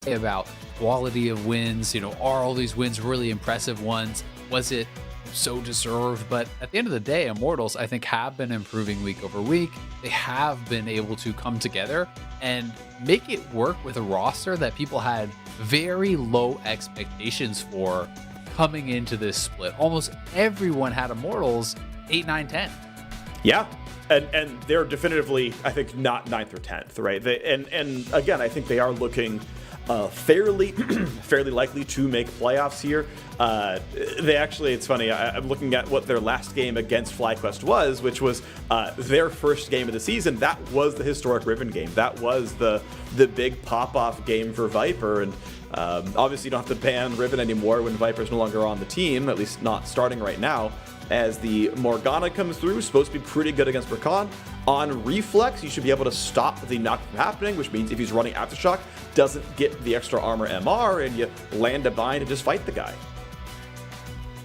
about quality of wins. Are all these wins really impressive ones? Was it so deserved? But at the end of the day, Immortals, I think, have been improving week over week. They have been able to come together and make it work with a roster that people had very low expectations for coming into this split. Almost everyone had Immortals 8, 9, 10. Yeah. And they're definitively, I think, not 9th or 10th, right? And again, I think they are looking fairly likely to make playoffs here. They actually, it's funny, I'm looking at what their last game against FlyQuest was, which was their first game of the season. That was the historic Riven game. That was the big pop-off game for Viper. And obviously you don't have to ban Riven anymore when Viper's no longer on the team, at least not starting right now. As the Morgana comes through, supposed to be pretty good against Rakan. On Reflex, you should be able to stop the knock from happening, which means if he's running Aftershock, doesn't get the extra armor MR, and you land a bind and just fight the guy.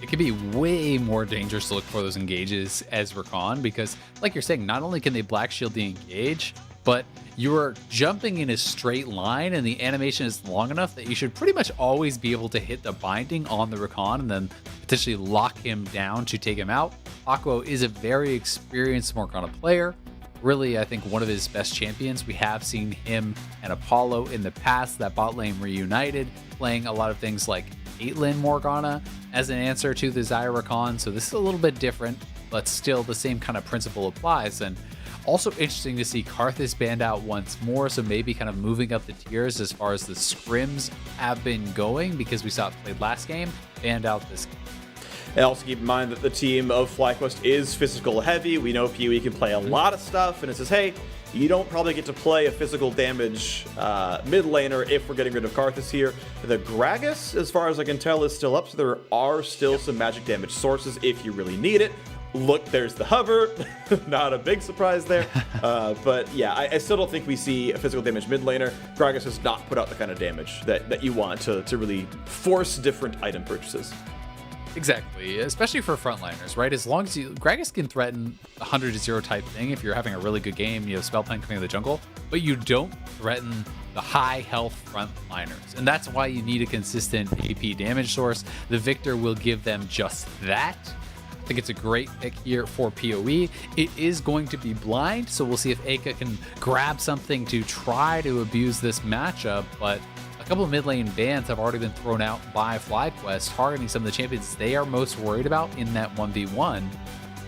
It can be way more dangerous to look for those engages as Rakan, because, like you're saying, not only can they Black Shield the engage, but you're jumping in a straight line and the animation is long enough that you should pretty much always be able to hit the binding on the Rakan and then potentially lock him down to take him out. Aqua is a very experienced Morgana player. Really, I think one of his best champions. We have seen him and Apollo in the past, that bot lane reunited, playing a lot of things like Caitlyn Morgana as an answer to the Xayah Rakan. So this is a little bit different, but still the same kind of principle applies. And also interesting to see Karthus banned out once more, so maybe kind of moving up the tiers as far as the scrims have been going, because we saw it played last game, banned out this game. And also keep in mind that the team of FlyQuest is physical heavy. We know PoE can play a lot of stuff, and it says, hey, you don't probably get to play a physical damage mid laner if we're getting rid of Karthus here. The Gragas, as far as I can tell, is still up, so there are still some magic damage sources if you really need it. Look, there's the hover. Not a big surprise there. But yeah, I still don't think we see a physical damage mid laner. Gragas has not put out the kind of damage that you want to really force different item purchases. Exactly, especially for frontliners, right? As long as Gragas can threaten 100-0 type thing if you're having a really good game, you have Spellplan coming in the jungle, but you don't threaten the high health frontliners. And that's why you need a consistent AP damage source. The Victor will give them just that. I think it's a great pick here for PoE. It is going to be blind, so we'll see if Aka can grab something to try to abuse this matchup, but a couple of mid lane bans have already been thrown out by FlyQuest, targeting some of the champions they are most worried about in that 1v1.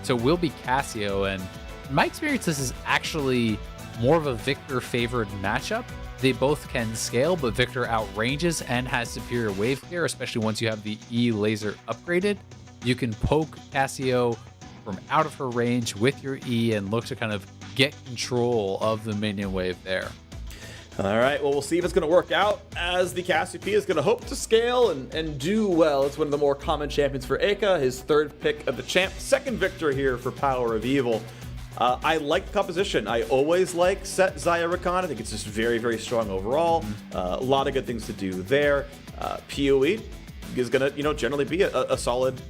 So will be Cassio, and in my experience, this is actually more of a Victor favored matchup. They both can scale, but Victor outranges and has superior wave clear, especially once you have the E laser upgraded. You can poke Cassio from out of her range with your E and look to kind of get control of the minion wave there. All right, well, we'll see if it's going to work out, as the Cassiopeia is going to hope to scale and do well. It's one of the more common champions for Aka, his third pick of the champ. Second victor here for Power of Evil. I like the composition. I always like set Xayah Rakan. I think it's just very, very strong overall. A lot of good things to do there. PoE is gonna, generally be a solid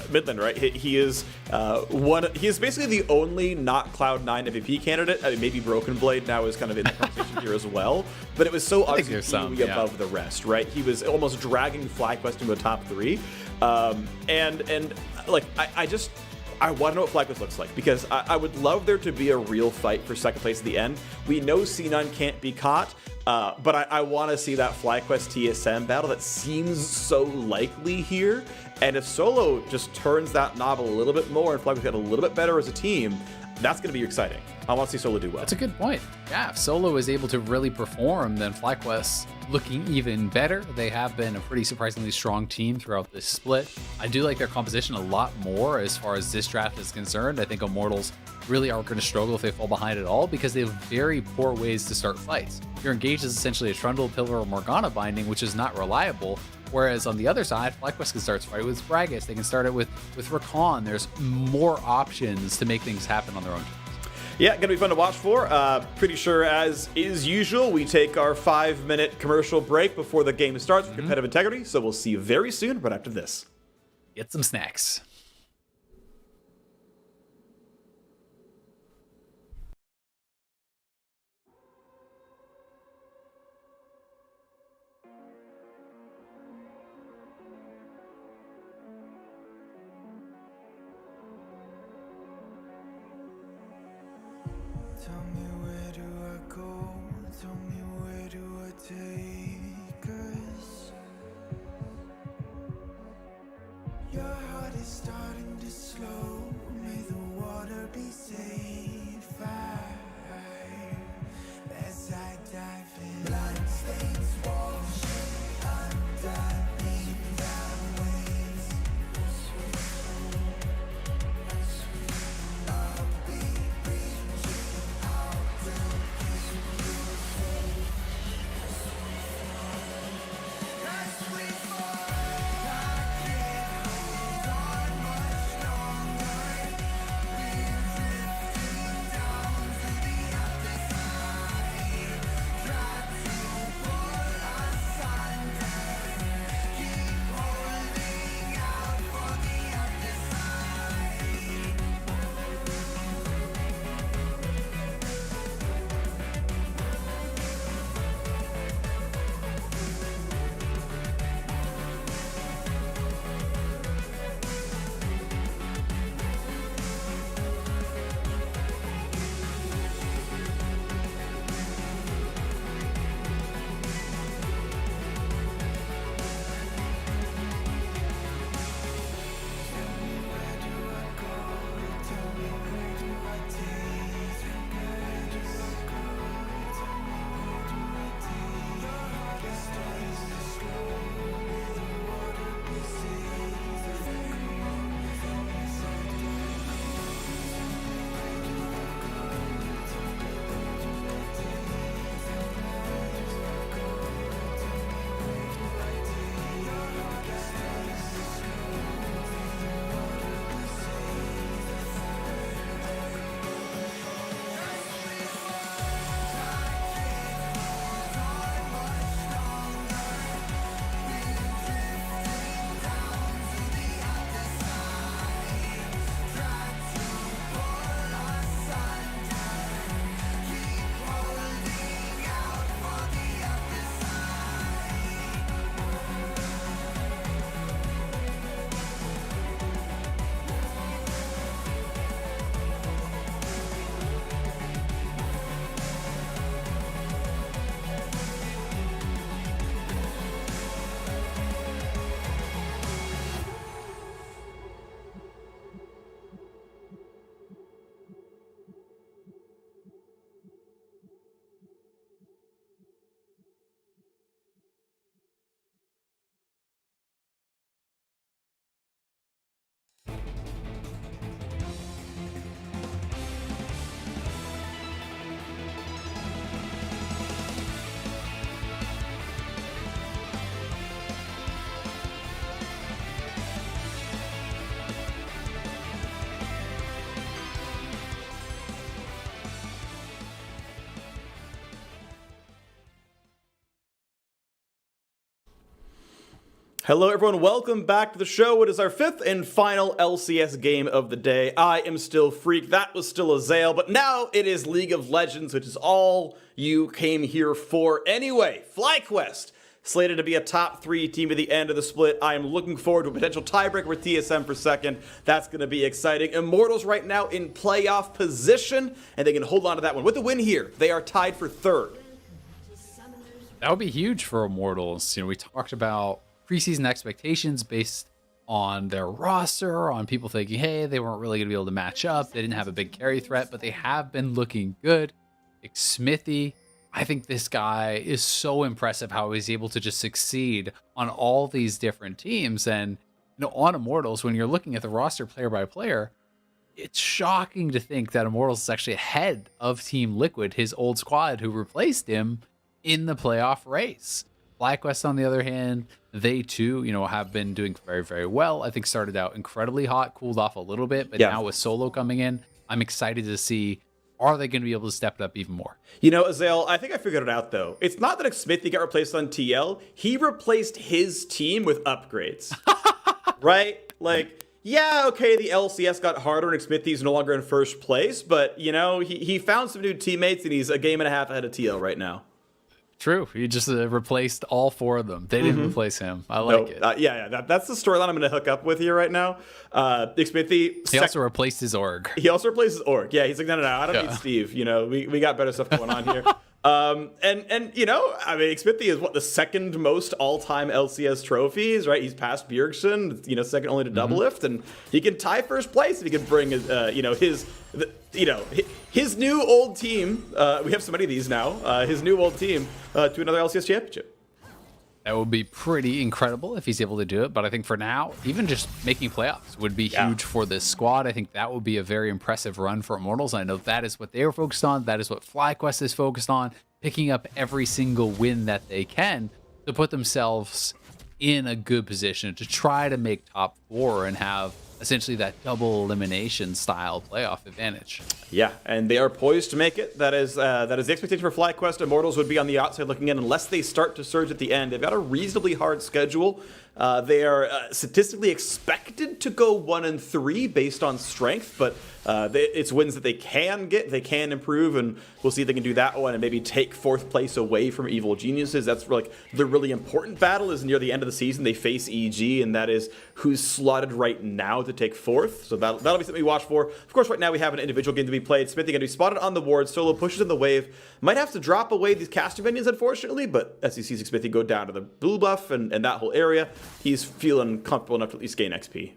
mid laner, right? He is He is basically the only not Cloud9 MVP candidate. I mean, maybe Broken Blade now is kind of in the conversation here as well, but it was so obviously above the rest, right? He was almost dragging FlyQuest into a top 3, and like I want to know what FlyQuest looks like, because I would love there to be a real fight for second place at the end. We know C9 can't be caught, but I want to see that FlyQuest TSM battle that seems so likely here. And if Solo just turns that knob a little bit more and FlyQuest get a little bit better as a team, that's going to be exciting. I want to see Solo do well. That's a good point. Yeah, if Solo is able to really perform, then FlyQuest looking even better. They have been a pretty surprisingly strong team throughout this split. I do like their composition a lot more as far as this draft is concerned. I think Immortals really are going to struggle if they fall behind at all, because they have very poor ways to start fights. Your engage is essentially a Trundle, Pillar, or Morgana binding, which is not reliable. Whereas on the other side, FlyQuest can start fight with Gragas. They can start it with Rakan. There's more options to make things happen on their own. Yeah, gonna be fun to watch for. Pretty sure, as is usual, we take our 5-minute commercial break before the game starts for competitive integrity. So we'll see you very soon, right after this. Get some snacks. Tell me where do I go? Tell me where do I take us? Your heart is starting to slow. May the water be safe. As I dive in, bloodstains washing underneath the waves. I'll be reaching out to keep you safe. As we fall, I can't hold on much longer. We're drifting down to the other side. Try to pull us under. Keep holding out for the other side. Hello everyone, welcome back to the show. It is our fifth and final LCS game of the day. I am still Freak, that was still Azael, but now it is League of Legends, which is all you came here for anyway. FlyQuest, slated to be a top 3 team at the end of the split. I am looking forward to a potential tiebreaker with TSM for second. That's going to be exciting. Immortals right now in playoff position, and they can hold on to that one. With the win here, they are tied for third. That would be huge for Immortals. You know, we talked about preseason expectations based on their roster, on people thinking, hey, they weren't really going to be able to match up. They didn't have a big carry threat, but they have been looking good. Like Smithy, I think this guy is so impressive how he's able to just succeed on all these different teams. And you know, on Immortals, when you're looking at the roster player by player, it's shocking to think that Immortals is actually ahead of Team Liquid, his old squad, who replaced him in the playoff race. FlyQuest, on the other hand, they too, you know, have been doing very, very well. I think started out incredibly hot, cooled off a little bit, but now with Solo coming in, I'm excited to see, are they going to be able to step it up even more? You know, Azael, I think I figured it out, though. It's not that Smithy got replaced on TL. He replaced his team with upgrades. Right? Like, yeah, okay, the LCS got harder and Smithy's no longer in first place, but, you know, he found some new teammates and he's a game and a half ahead of TL right now. True. You just replaced all 4 of them. They didn't replace him. I like it. That's the storyline I'm going to hook up with here right now. Xmithie. He also replaced his org. He also replaced his org. Yeah, he's like, no, I don't need Steve. You know, we got better stuff going on here. And you know, I mean, Xmithie is what, the second most all-time LCS trophies, right? He's passed Bjergsen, you know, second only to Doublelift, and he can tie first place if he can bring, you know, his new old team. We have so many of these now. His new old team to another LCS championship. That would be pretty incredible if he's able to do it. But I think for now, even just making playoffs would be huge for this squad. I think that would be a very impressive run for Immortals. I know that is what they were focused on. That is what FlyQuest is focused on, picking up every single win that they can to put themselves in a good position to try to make top 4 and have essentially that double elimination style playoff advantage. Yeah, and they are poised to make it. That is the expectation for FlyQuest. Immortals would be on the outside looking in unless they start to surge at the end. They've got a reasonably hard schedule. They are statistically expected to go 1-3 based on strength, but it's wins that they can get, they can improve, and we'll see if they can do that one and maybe take 4th place away from Evil Geniuses. That's like the really important battle is near the end of the season. They face EG, and that is who's slotted right now to take 4th. So that'll be something we watch for. Of course, right now we have an individual game to be played. Xmithie going to be spotted on the ward. Solo pushes in the wave. Might have to drop away these caster minions, unfortunately, but as he sees Xmithie go down to the blue buff and that whole area, he's feeling comfortable enough to at least gain XP.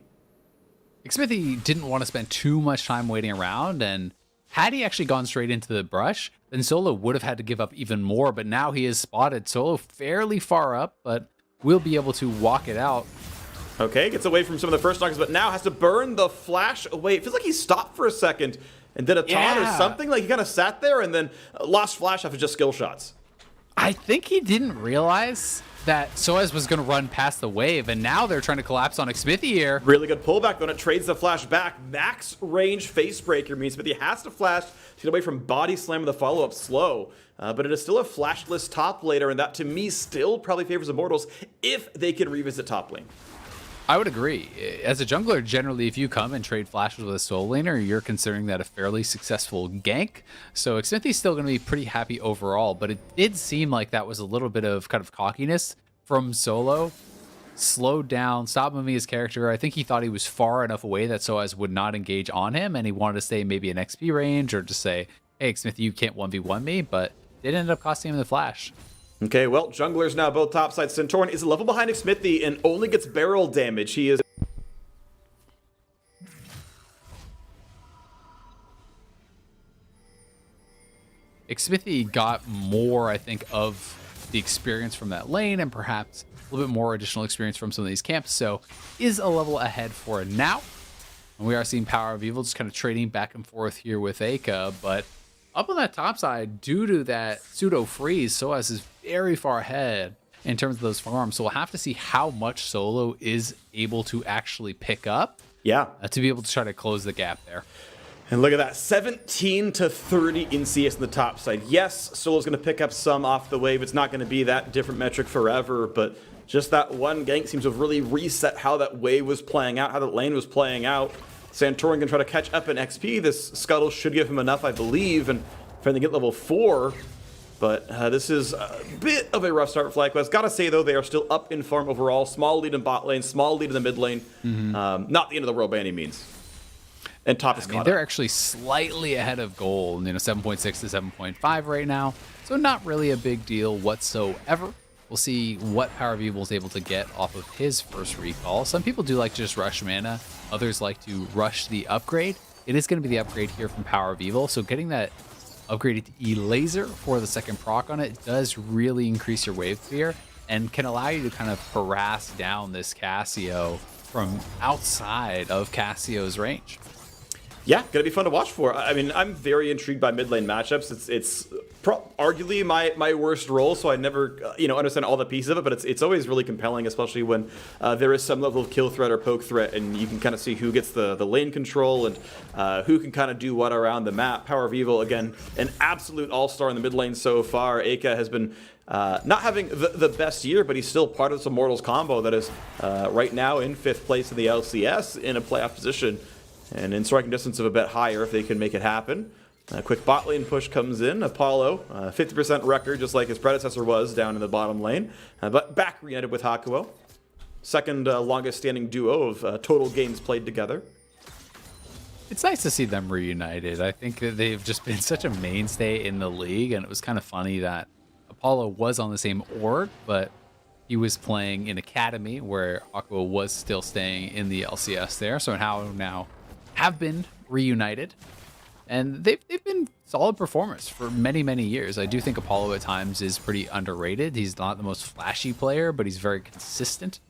Xmithie didn't want to spend too much time waiting around, and had he actually gone straight into the brush, then Solo would have had to give up even more, but now he is spotted. Solo fairly far up, but will be able to walk it out. Okay, gets away from some of the first knockers, but now has to burn the flash away. It feels like he stopped for a second and did a taunt or something. Like he kind of sat there and then lost flash after just skill shots. I think he didn't realize that Soaz was going to run past the wave, and now they're trying to collapse on Xmithie here. Really good pullback, though, and it trades the flash back. Max range face breaker means Xmithie has to flash to get away from body slam with the follow-up slow. But it is still a flashless top laner, and that, to me, still probably favors Immortals if they can revisit top lane. I would agree. As a jungler, generally, if you come and trade flashes with a soul laner, you're considering that a fairly successful gank. So Xmithie's still going to be pretty happy overall, but it did seem like that was a little bit of kind of cockiness from Solo. Slowed down, stopped moving his character. I think he thought he was far enough away that Soaz would not engage on him, and he wanted to stay maybe an XP range or just say, hey, Xmithie, you can't 1v1 me, but it ended up costing him the flash. Okay, well, junglers now both topside. Centauran is a level behind Xmithie and only gets barrel damage. He is... Xmithie got more, I think, of the experience from that lane and perhaps a little bit more additional experience from some of these camps, so is a level ahead for now. And we are seeing Power of Evil just kind of trading back and forth here with Aka, but up on that top side, due to that pseudo freeze, Soaz is very far ahead in terms of those farms. So we'll have to see how much Solo is able to actually pick up. Yeah. To be able to try to close the gap there. And look at that, 17 to 30 in CS on the top side. Yes, Solo's going to pick up some off the wave. It's not going to be that different metric forever, but just that one gank seems to have really reset how that wave was playing out, how that lane was playing out. Santorin can try to catch up in XP. This Scuttle should give him enough, I believe, and trying to get level 4. But this is a bit of a rough start for FlyQuest. Gotta say, though, they are still up in farm overall. Small lead in bot lane, small lead in the mid lane. Not the end of the world by any means. And top is caught they're up. actually slightly ahead of goal, 7.6 to 7.5 right now. So not really a big deal whatsoever. We'll see what Power of Evil is able to get off of his first recall. Some people do like to just rush mana. Others like to rush the upgrade. It is going to be the upgrade here from Power of Evil. So getting that upgraded E-Laser for the second proc on it does really increase your wave clear and can allow you to kind of harass down this Cassio from outside of Cassio's range. Yeah, gonna be fun to watch for. I mean, I'm very intrigued by mid lane matchups. It's arguably my worst role, so I never understand all the pieces of it. But it's always really compelling, especially when there is some level of kill threat or poke threat, and you can kind of see who gets the lane control and who can kind of do what around the map. Power of Evil, again, an absolute all-star in the mid lane so far. Aka has been not having the best year, but he's still part of this Immortals combo that is right now in 5th place in the LCS in a playoff position. And in striking distance of a bit higher if they can make it happen. A quick bot lane push comes in. Apollo, 50% record, just like his predecessor was down in the bottom lane. But back reunited with Hakuo. Second longest standing duo of total games played together. It's nice to see them reunited. I think that they've just been such a mainstay in the league, and it was kind of funny that Apollo was on the same org, but he was playing in Academy, where Aqua was still staying in the LCS there. So now have been reunited, and they've been solid performers for many, many years. I do think Apollo at times is pretty underrated. He's not the most flashy player, but he's very consistent.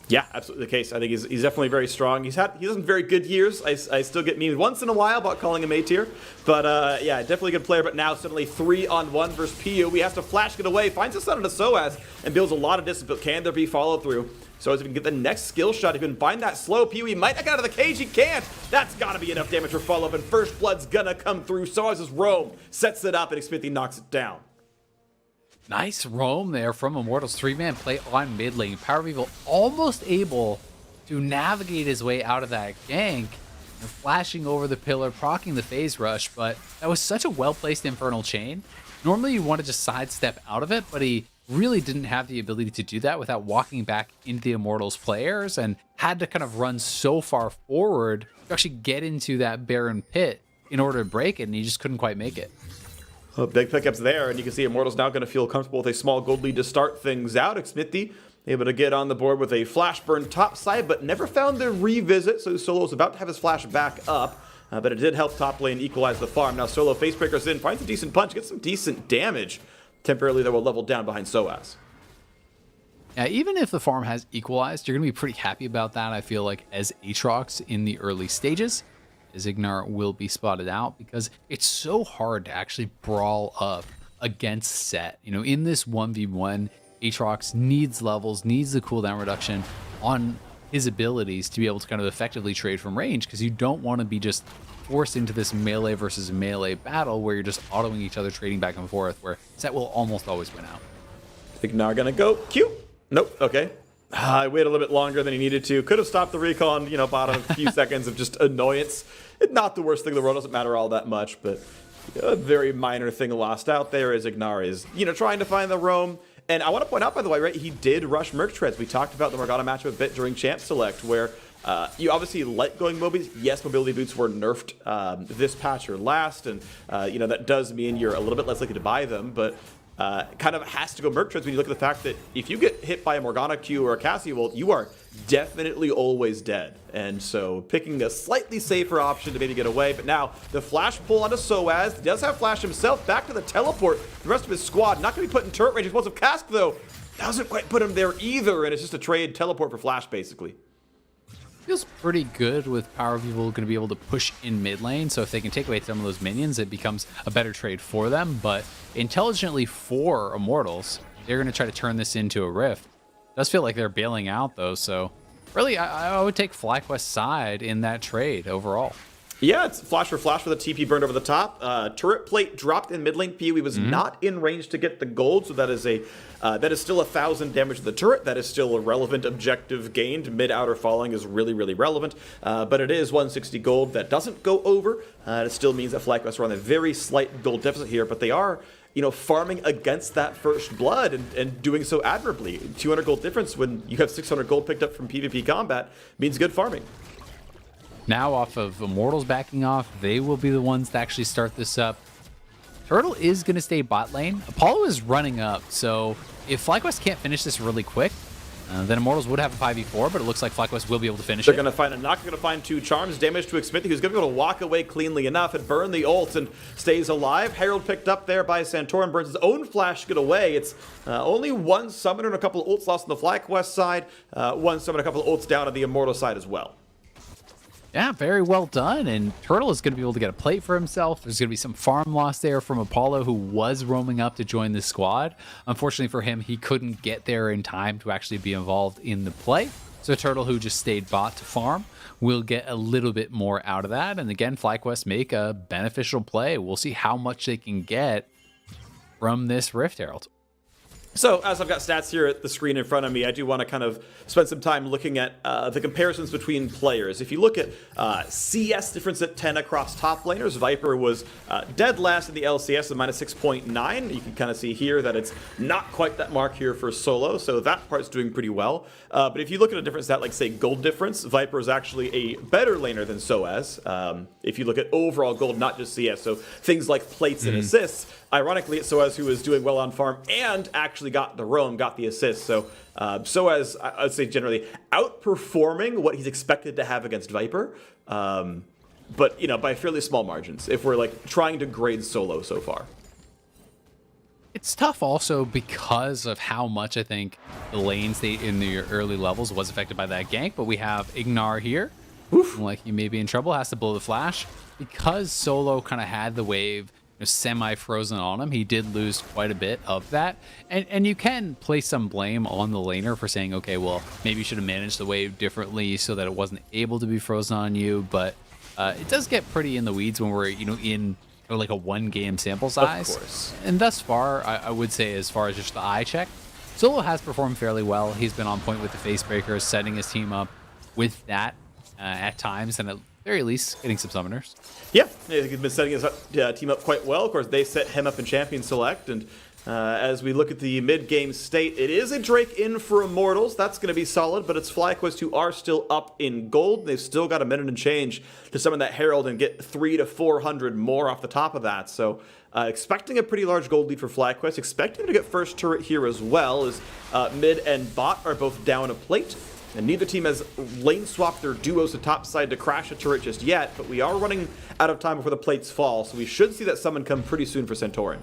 Yeah, absolutely the case. I think he's definitely very strong. He has some very good years. I still get memed once in a while about calling him A tier. But yeah, definitely a good player. But now suddenly 3-on-1 versus PU. He has to flash get away, finds his son into SOAS, and builds a lot of distance. But can there be follow through? So as he can get the next skill shot, he can find that slow. PU, he might not get out of the cage. He can't. That's got to be enough damage for follow-up. And First Blood's gonna come through. SOAS' roam sets it up, and Smithy knocks it down. Nice roam there from Immortals. 3-man play on mid lane. Power of Evil almost able to navigate his way out of that gank. And flashing over the pillar, proccing the phase rush, but that was such a well-placed Infernal Chain. Normally you want to just sidestep out of it, but he really didn't have the ability to do that without walking back into the Immortals players, and had to kind of run so far forward to actually get into that Baron pit in order to break it, and he just couldn't quite make it. Big pickups there, and you can see Immortals now going to feel comfortable with a small gold lead to start things out. Xmithie able to get on the board with a flash burn top side, but never found the revisit, so Solo's about to have his flash back up. But it did help top lane equalize the farm. Now Solo facebreakers in, finds a decent punch, gets some decent damage. Temporarily, that will level down behind SOAS. Yeah, even if the farm has equalized, you're going to be pretty happy about that, I feel like, as Aatrox in the early stages. Zignar will be spotted out because it's so hard to actually brawl up against Set. You know, in this 1v1, Aatrox needs levels, needs the cooldown reduction on his abilities to be able to kind of effectively trade from range, because you don't want to be just forced into this melee versus melee battle where you're just autoing each other, trading back and forth, where Set will almost always win out. Zignar gonna go. Q. Nope. Okay. I waited a little bit longer than he needed to. Could have stopped the recall in, about a few seconds of just annoyance. It's not the worst thing in the world. Doesn't matter all that much, but a very minor thing lost out there as Ignar is, trying to find the roam. And I want to point out, by the way, right, he did rush Merc Treads. We talked about the Morgana matchup a bit during Champ Select, where you obviously like going mobies. Yes, mobility boots were nerfed this patch or last, and that does mean you're a little bit less likely to buy them, but kind of has to go Merc Treads when you look at the fact that if you get hit by a Morgana Q or a Cassie Ult, you are definitely always dead. And so picking a slightly safer option to maybe get away. But now the flash pull onto SOAS. He does have flash himself back to the teleport. The rest of his squad not going to be put in turret range. Explosive Cask, though, doesn't quite put him there either. And it's just a trade teleport for flash, basically. Feels pretty good with Power of Evil going to be able to push in mid lane, so if they can take away some of those minions, it becomes a better trade for them. But intelligently for Immortals, they're going to try to turn this into a rift. Does feel like they're bailing out, though, so really I would take FlyQuest's side in that trade overall. Yeah, it's flash for the TP burned over the top. Turret plate dropped in mid lane. PoE was not in range to get the gold, so that is still 1,000 damage to the turret. That is still a relevant objective gained. Mid outer falling is really, really relevant, but it is 160 gold. That doesn't go over. It still means that FlyQuest are on a very slight gold deficit here, but they are farming against that first blood and doing so admirably. 200 gold difference when you have 600 gold picked up from PvP combat means good farming. Now off of Immortals backing off, they will be the ones to actually start this up. Turtle is going to stay bot lane. Apollo is running up, so if FlyQuest can't finish this really quick, then Immortals would have a 5v4, but it looks like FlyQuest will be able to finish They're it. going to find a knock. They're going to find 2 charms. Damage to Xmithie, who's going to be able to walk away cleanly enough and burn the ult and stays alive. Herald picked up there by Santorin, burns his own flash to get away. It's only one summoner and a couple of ults lost on the FlyQuest side. One summoner, a couple of ults down on the Immortal side as well. Yeah, very well done. And Turtle is going to be able to get a plate for himself. There's going to be some farm loss there from Apollo, who was roaming up to join the squad. Unfortunately for him, he couldn't get there in time to actually be involved in the play. So Turtle, who just stayed bot to farm, will get a little bit more out of that. And again, FlyQuest make a beneficial play. We'll see how much they can get from this Rift Herald. So, as I've got stats here at the screen in front of me, I do want to kind of spend some time looking at the comparisons between players. If you look at CS difference at 10 across top laners, Viper was dead last in the LCS at -6.9. You can kind of see here that it's not quite that mark here for solo, so that part's doing pretty well. But if you look at a different stat like, say, gold difference, Viper is actually a better laner than Soaz. If you look at overall gold, not just CS, so things like plates and assists, ironically, it's Soaz who is doing well on farm and actually got the roam, got the assist. So Soaz, I'd say generally outperforming what he's expected to have against Viper, but by fairly small margins if we're like trying to grade solo so far. It's tough also because of how much I think the lane state in the early levels was affected by that gank, but we have Ignar here. Oof. Like he may be in trouble, has to blow the flash. Because solo kind of had the wave semi-frozen on him, he did lose quite a bit of that, and you can place some blame on the laner for saying, okay, well, maybe you should have managed the wave differently so that it wasn't able to be frozen on you. But it does get pretty in the weeds when we're in like a 1-game sample size. Of course. And thus far, I would say, as far as just the eye check, Solo has performed fairly well. He's been on point with the face breakers, setting his team up with that at times, and at very least getting some summoners. Yeah, he's been setting his team up quite well. Of course, they set him up in Champion Select, and as we look at the mid-game state, it is a Drake in for Immortals. That's going to be solid, but it's FlyQuest who are still up in gold. They've still got a minute and change to summon that Herald and get 300 to 400 more off the top of that. So expecting a pretty large gold lead for FlyQuest, expecting to get first turret here as well, as mid and bot are both down a plate. And neither team has lane swapped their duos to top side to crash a turret just yet, but we are running out of time before the plates fall, so we should see that summon come pretty soon for Santorin.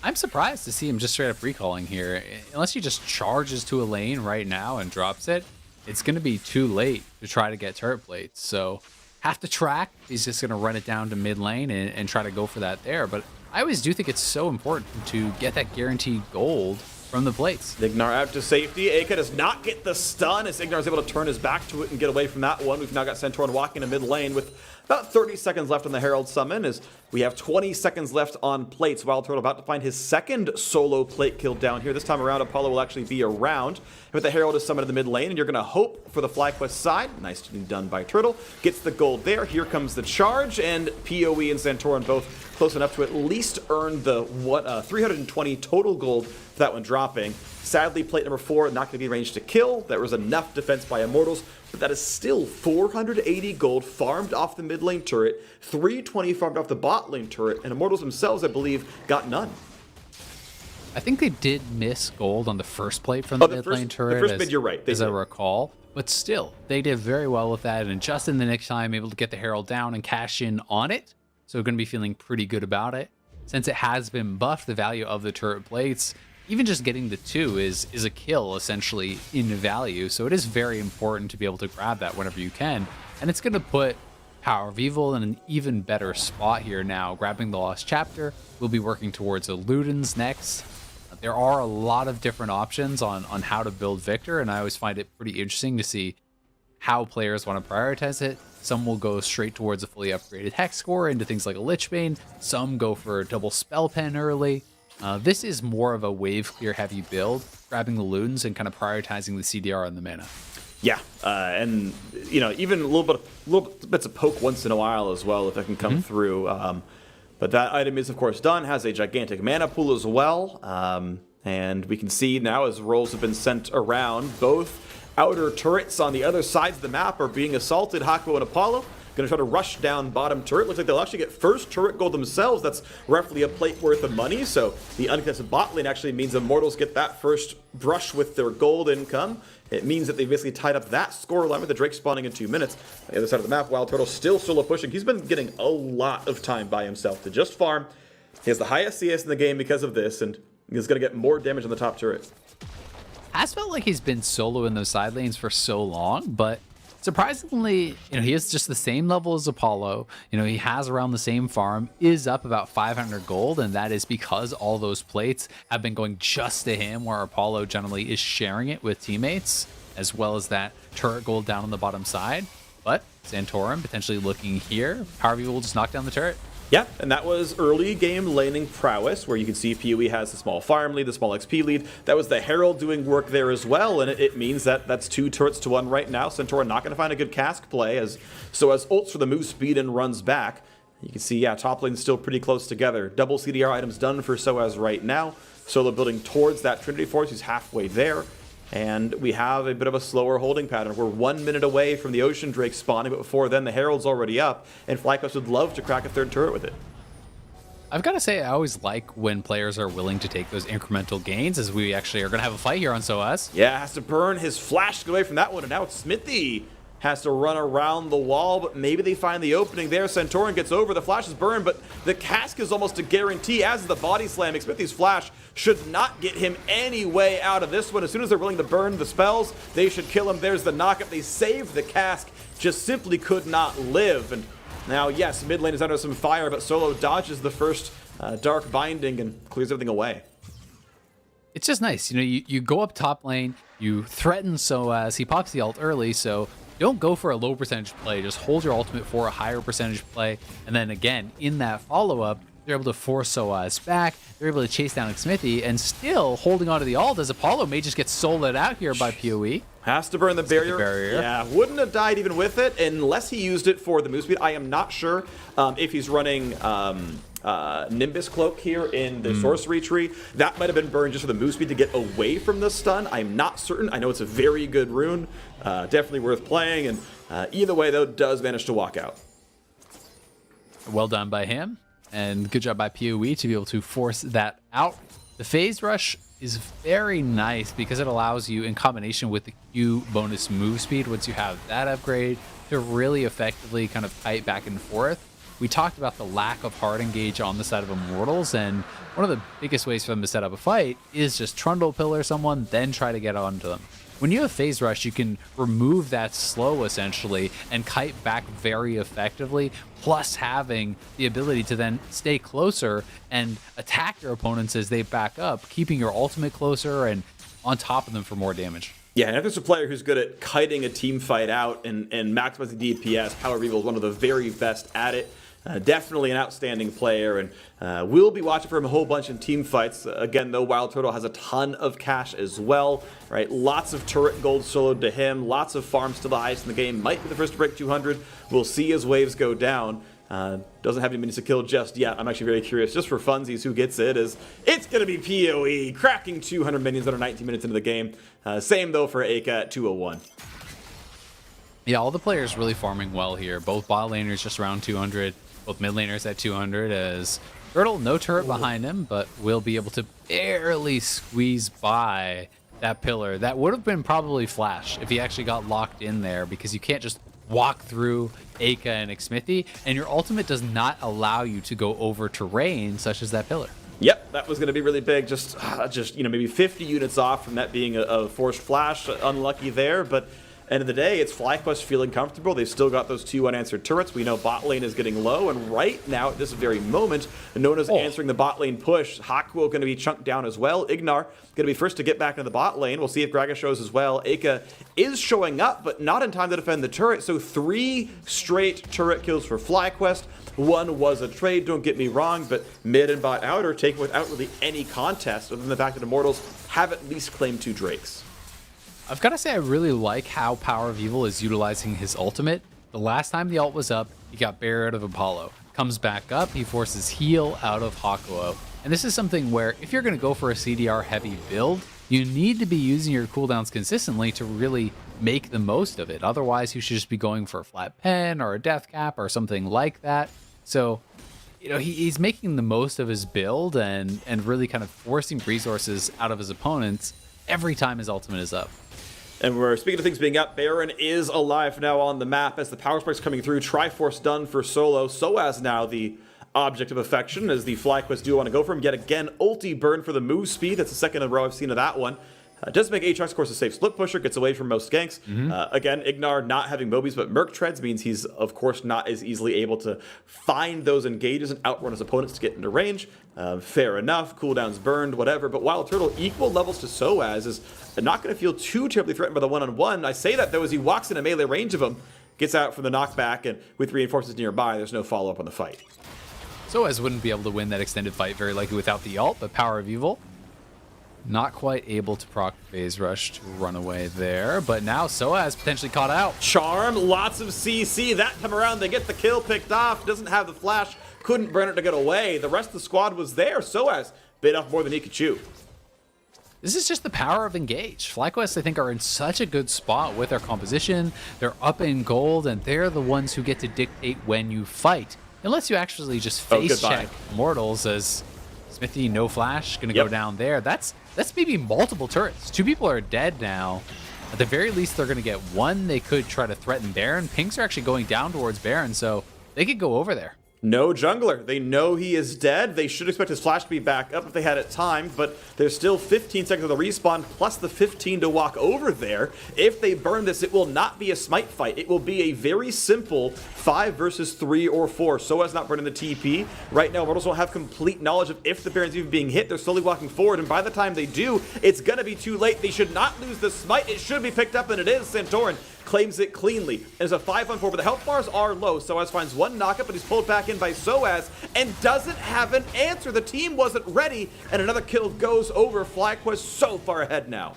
I'm surprised to see him just straight up recalling here. Unless he just charges to a lane right now and drops it, it's going to be too late to try to get turret plates. So have to track. He's just going to run it down to mid lane and try to go for that there. But I always do think it's so important to get that guaranteed gold from the plates. Ignar out to safety. Aka does not get the stun as Ignar is able to turn his back to it and get away from that one. We've now got Santorin walking to mid lane with about 30 seconds left on the Herald summon, as we have 20 seconds left on plates. Wild Turtle about to find his second solo plate kill down here. This time around, Apollo will actually be around. But the Herald is summoned in the mid lane, and you're going to hope for the FlyQuest side. Nicely done by Turtle. Gets the gold there. Here comes the charge, and PoE and Santorin both close enough to at least earn the 320 total gold for that one dropping. Sadly, plate number 4 not going to be ranged to kill. There was enough defense by Immortals, but that is still 480 gold farmed off the mid lane turret, 320 farmed off the bot lane turret, and Immortals themselves, I believe, got none. I think they did miss gold on the first plate from the mid lane turret. The first mid, you're right. As I recall. But still, they did very well with that, and just in the next time, able to get the Herald down and cash in on it. So going to be feeling pretty good about it. Since it has been buffed, the value of the turret plates, even just getting the 2 is a kill, essentially, in value. So it is very important to be able to grab that whenever you can. And it's going to put Power of Evil in an even better spot here now. Grabbing the Lost Chapter, we'll be working towards a Ludens next. There are a lot of different options on how to build Victor, and I always find it pretty interesting to see how players want to prioritize it. Some will go straight towards a fully upgraded Hex score into things like a Lichbane. Some go for a double Spell Pen early. This is more of a wave clear heavy build, grabbing the Ludens and kind of prioritizing the CDR and the mana. Yeah, and even a little bits of poke once in a while as well if that can come through. But that item is of course done. Has a gigantic mana pool as well, and we can see now as rolls have been sent around, both outer turrets on the other sides of the map are being assaulted. Hakuo and Apollo going to try to rush down bottom turret. Looks like they'll actually get first turret gold themselves. That's roughly a plate worth of money. So the uncontested bot lane actually means Immortals get that first brush with their gold income. It means that they basically tied up that score line with the Drake spawning in 2 minutes. On the other side of the map, Wild Turtle still solo pushing. He's been getting a lot of time by himself to just farm. He has the highest CS in the game because of this, and he's going to get more damage on the top turret. Has felt like he's been solo in those side lanes for so long, but surprisingly, he is just the same level as Apollo. He has around the same farm, is up about 500 gold, and that is because all those plates have been going just to him, where Apollo generally is sharing it with teammates, as well as that turret gold down on the bottom side. But Santorin potentially looking here. Power of Evil will just knock down the turret. Yeah, and that was early game laning prowess, where you can see PoE has the small farm lead, the small XP lead. That was the Herald doing work there as well, and it means that that's 2 turrets to 1 right now. Centaur not going to find a good cask play, as ults for the move speed and runs back. You can see, yeah, top lane's still pretty close together. Double CDR items done for Soaz right now. Solo building towards that Trinity Force, he's halfway there. And we have a bit of a slower holding pattern. We're 1 minute away from the Ocean Drake spawning, but before then the Herald's already up, and FlyQuest would love to crack a 3rd turret with it. I've got to say, I always like when players are willing to take those incremental gains, as we actually are going to have a fight here on SOAS. Yeah, has to burn his flash to get away from that one, and now it's Smithy. Has to run around the wall, but maybe they find the opening there. Centurion gets over, the flash is burned, but the cask is almost a guarantee, as is the body slamming. Smithy's flash should not get him any way out of this one. As soon as they're willing to burn the spells, they should kill him. There's the knockup. They saved the cask, just simply could not live. And now, yes, mid lane is under some fire, but Solo dodges the first dark binding and clears everything away. It's just nice. You know, you go up top lane, you threaten SOAS, he pops the ult early, so don't go for a low percentage play. Just hold your ultimate for a higher percentage play. And then again, in that follow-up, they're able to force SOAS back. They're able to chase down Smithy, and still holding onto the ult as Apollo may just get soloed out here by PoE. Has to burn the barrier. Yeah, wouldn't have died even with it unless he used it for the move speed. I am not sure if he's running Nimbus Cloak here in the sorcery tree. That might have been burned just for the move speed to get away from the stun. I'm not certain. I know it's a very good rune. Definitely worth playing. And either way, though, does manage to walk out. Well done by him. And good job by PoE to be able to force that out. The phase rush is very nice because it allows you, in combination with the Q bonus move speed, once you have that upgrade, to really effectively kind of fight back and forth. We talked about the lack of hard engage on the side of Immortals, and one of the biggest ways for them to set up a fight is just trundle pillar someone, then try to get onto them. When you have phase rush, you can remove that slow essentially and kite back very effectively, plus having the ability to then stay closer and attack your opponents as they back up, keeping your ultimate closer and on top of them for more damage. Yeah, and if there's a player who's good at kiting a team fight out and maximizing DPS, Power of Evil is one of the very best at it. Definitely an outstanding player, and we'll be watching for him a whole bunch in team fights. Again, though, Wild Turtle has a ton of cash as well, right? Lots of turret gold soloed to him, lots of farms to the highest in the game. Might be the first to break 200. We'll see as waves go down. Doesn't have any minutes to kill just yet. I'm actually very curious, just for funsies, who gets it. It's going to be PoE, cracking 200 minions under 19 minutes into the game. Same, though, for Aka at 201. Yeah, all the players really farming well here. Both bot laners just around 200. Both mid laners at 200, as Turtle, no turret behind him, but will be able to barely squeeze by that pillar. That would have been probably Flash if he actually got locked in there, because you can't just walk through Aka and Xmithie, and your ultimate does not allow you to go over terrain such as that pillar. Yep, that was going to be really big. Just maybe 50 units off from that being a forced flash. Unlucky there, but end of the day, it's FlyQuest feeling comfortable. They've still got those 2 unanswered turrets. We know bot lane is getting low, and right now, at this very moment, Nona's answering the bot lane push. Hakuo going to be chunked down as well. Ignar going to be first to get back into the bot lane. We'll see if Gragas shows as well. Aka is showing up, but not in time to defend the turret. So 3 straight turret kills for FlyQuest. 1 was a trade, don't get me wrong, but mid and bot out are taken without really any contest, other than the fact that Immortals have at least claimed 2 Drakes. I've got to say, I really like how Power of Evil is utilizing his ultimate. The last time the ult was up, he got barrier out of Apollo. Comes back up, he forces heal out of Hakuo. And this is something where if you're going to go for a CDR heavy build, you need to be using your cooldowns consistently to really make the most of it. Otherwise, you should just be going for a flat pen or a death cap or something like that. So, you know, he's making the most of his build and really kind of forcing resources out of his opponents every time his ultimate is up. And we're speaking of things being up, Baron is alive now on the map as the power spike's coming through. Triforce done for Solo. Soaz now the object of affection as the FlyQuest do want to go for him. Yet again, ulti burn for the move speed. That's the second in a row I've seen of that one. Does make Aatrox, of course, a safe split pusher, gets away from most ganks. Again, Ignar not having Mobies, but Merc Treads means he's, of course, not as easily able to find those engages and outrun his opponents to get into range. Fair enough, cooldowns burned, whatever. But Wild Turtle, equal levels to Soaz, is not going to feel too terribly threatened by the one-on-one. I say that, though, as he walks into melee range of him, gets out from the knockback, and with reinforcements nearby, there's no follow-up on the fight. Soaz wouldn't be able to win that extended fight very likely without the ult, but Power of Evil not quite able to proc phase rush to run away there, but now Soaz potentially caught out. Charm, lots of CC. That time around, they get the kill picked off. Doesn't have the flash, couldn't burn it to get away. The rest of the squad was there. Soaz bit off more than he could chew. This is just the power of Engage. FlyQuest, I think, are in such a good spot with their composition. They're up in gold, and they're the ones who get to dictate when you fight. Unless you actually just face check Immortals as Smithy, no flash, gonna go down there. That's maybe multiple turrets. 2 people are dead now. At the very least, they're gonna get 1. They could try to threaten Baron. Pinks are actually going down towards Baron, so they could go over there. No jungler. They know he is dead. They should expect his flash to be back up if they had it timed, but there's still 15 seconds of the respawn plus the 15 to walk over there. If they burn this, it will not be a smite fight. It will be a very simple 5 versus 3 or 4. Soaz not burning the TP. Right now, Immortals don't have complete knowledge of if the Baron's even being hit. They're slowly walking forward, and by the time they do, it's going to be too late. They should not lose the smite. It should be picked up, and it is. Santorin claims it cleanly. There's a 5-on-4, but the health bars are low. Soaz finds 1 knockup, but he's pulled back in by Soaz and doesn't have an answer. The team wasn't ready, and another kill goes over. FlyQuest so far ahead now.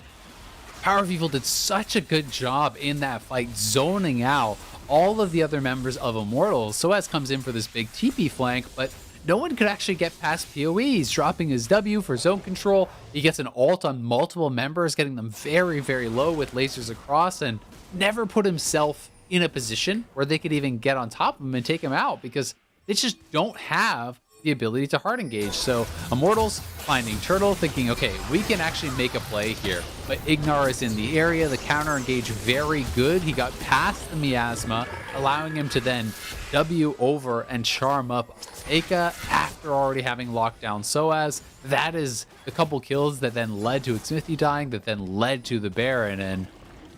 Power of Evil did such a good job in that fight, zoning out all of the other members of Immortals. Soaz comes in for this big TP flank, but no one could actually get past PoE. He's dropping his W for zone control. He gets an ult on multiple members, getting them very, very low with lasers across, and never put himself in a position where they could even get on top of him and take him out because they just don't have the ability to hard engage. So Immortals finding Turtle, thinking, okay, we can actually make a play here. But Ignar is in the area, the counter engage very good. He got past the miasma, allowing him to then W over and charm up Eka after already having locked down Soaz. That is the couple kills that then led to Smithy dying, that then led to the Baron, and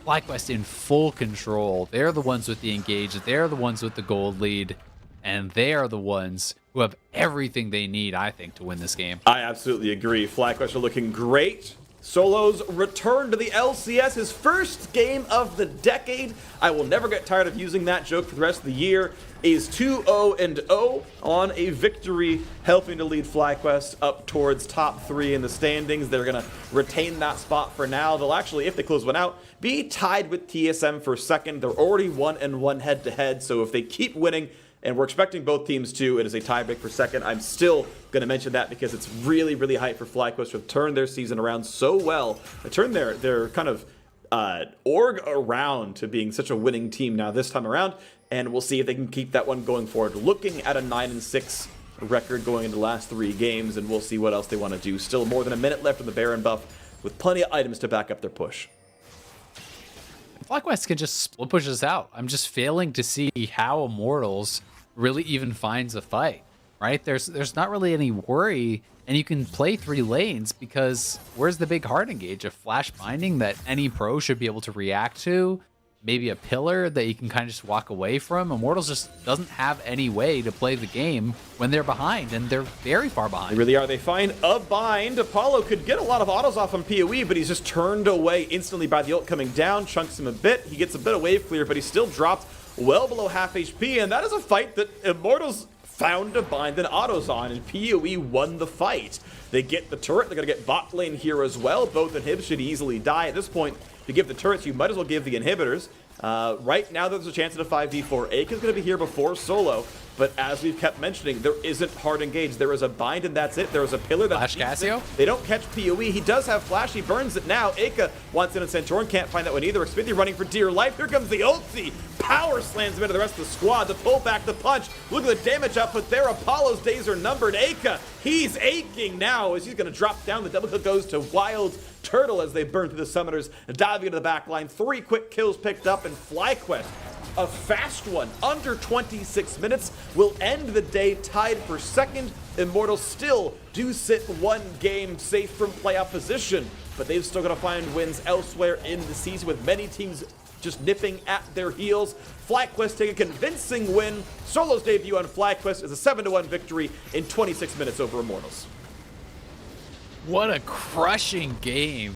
FlyQuest in full control. They're the ones with the engage, they're the ones with the gold lead, and they are the ones who have everything they need, I think, to win this game. I absolutely agree. FlyQuest are looking great. Solo's return to the LCS, his first game of the decade. I will never get tired of using that joke for the rest of the year. Is 2-0-0 on a victory, helping to lead FlyQuest up towards top 3 in the standings. They're going to retain that spot for now. They'll actually, if they close one out, be tied with TSM for second. They're already 1-1 head-to-head, so if they keep winning, and we're expecting both teams to, it is a tiebreak for second. I'm still going to mention that because it's really, really hype for FlyQuest to have turned their season around so well. They turned their kind of org around to being such a winning team now this time around, and we'll see if they can keep that one going forward. Looking at a 9-6 record going into the last 3 games, and we'll see what else they want to do. Still more than a minute left on the Baron buff with plenty of items to back up their push. FlyQuest can just split push us out. I'm just failing to see how Immortals really even finds a fight, right? There's not really any worry, and you can play 3 lanes because where's the big hard engage? A flash binding that any pro should be able to react to, maybe a pillar that you can kind of just walk away from. Immortals just doesn't have any way to play the game when they're behind, and they're very far behind. They really are. They find a bind. Apollo could get a lot of autos off on PoE, but he's just turned away instantly by the ult coming down, chunks him a bit. He gets a bit of wave clear, but he's still dropped well below half HP, and that is a fight that Immortals found a bind and autos on, and PoE won the fight. They get the turret. They're going to get bot lane here as well. Both inhibs should easily die. At this point, if you give the turrets, you might as well give the inhibitors. Right now, there's a chance at a 5v4. Ake is going to be here before Solo, but as we've kept mentioning, there isn't hard engage. There is a bind, and that's it. There is a pillar that Flash Cassio? They don't catch PoE. He does have flash. He burns it now. Aka wants in, and Santorin can't find that one either. Smithy running for dear life. Here comes the ulti. Power slams him into the rest of the squad to pull back the punch. Look at the damage output there. Apollo's days are numbered. Aka, he's aching now as he's going to drop down. The double kill goes to Wild Turtle as they burn through the summoners, diving into the back line. 3 quick kills picked up, and FlyQuest, a fast one, under 26 minutes, will end the day tied for second. Immortals still do sit 1 game safe from playoff position, but they've still got to find wins elsewhere in the season, with many teams just nipping at their heels. FlyQuest take a convincing win. Solo's debut on FlyQuest is a 7-1 victory in 26 minutes over Immortals. What a crushing game